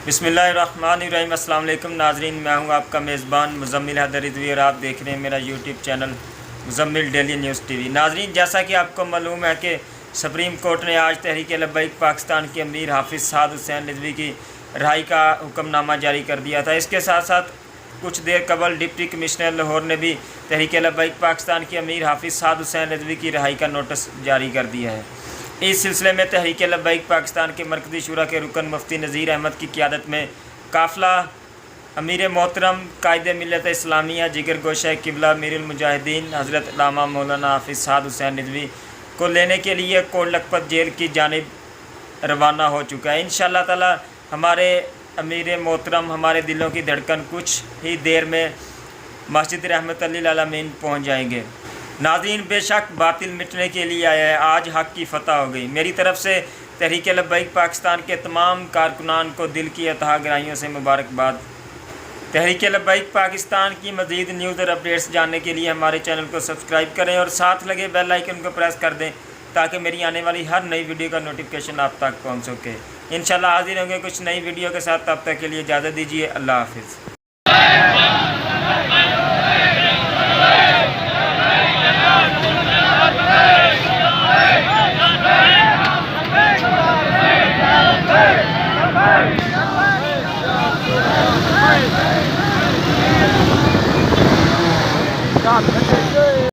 बिस्मिल्लाहिर्रहमानिर्रहीम। अस्सलाम वालेकुम नाजरीन, मैं हूं आपका मेज़बान मुज़म्मिल हैदर रिज़वी और आप देख रहे हैं मेरा YouTube channel Muzammil daily news TV. नाजरीन, जैसा कि आपको मालूम है कि सुप्रीम कोर्ट ने आज तहरीक लब्बैक पाकिस्तान के अमीर हाफिज़ साद हुसैन रिज़वी की रिहाई का हुक्मनामा जारी कर दिया था। इसके साथ साथ कुछ देर कबल डिप्टी कमिश्नर लाहौर ने भी तहरीक लब्बैक पाकिस्तान के अमीर हाफिज़ साद हुसैन रिज़वी की रिहाई का नोटिस जारी कर दिया है। इस सिलसिले में तहरीक लब्बैक पाकिस्तान के मरकज़ी शुरा के रुकन मुफ्ती नज़ीर अहमद की क़ियादत में काफ़िला अमीर मोहतरम कायद मिल्लत इस्लामिया जिगर गोशा किबला अमीरुल मुजाहिदीन हज़रत अल्लामा मौलाना हाफिज़ साद हुसैन रिज़वी को लेने के लिए कोट लखपत जेल की जानिब रवाना हो चुका है। इंशाअल्लाह ताला हमारे अमीर मोहतरम, हमारे दिलों की धड़कन कुछ ही देर में मस्जिद रहमत लिल आलमीन पहुँच जाएंगे। नाज़रीन, बेशक बातिल मिटने के लिए आया है, आज हक़ की फ़तह हो गई। मेरी तरफ़ से तहरीक लब्बैक पाकिस्तान के तमाम कारकुनान को दिल की अतहा गहराइयों से मुबारकबाद। तहरीक लब्बैक पाकिस्तान की मज़ीद न्यूज़ और अपडेट्स जानने के लिए हमारे चैनल को सब्सक्राइब करें और साथ लगे बेल आइकन को प्रेस कर दें ताकि मेरी आने वाली हर नई वीडियो का नोटिफिकेशन आप तक पहुँच सके। इंशाअल्लाह हाज़िर होंगे कुछ नई वीडियो के साथ, तब तक के लिए इजाज़त दीजिए। अल्लाह हाफ़िज़।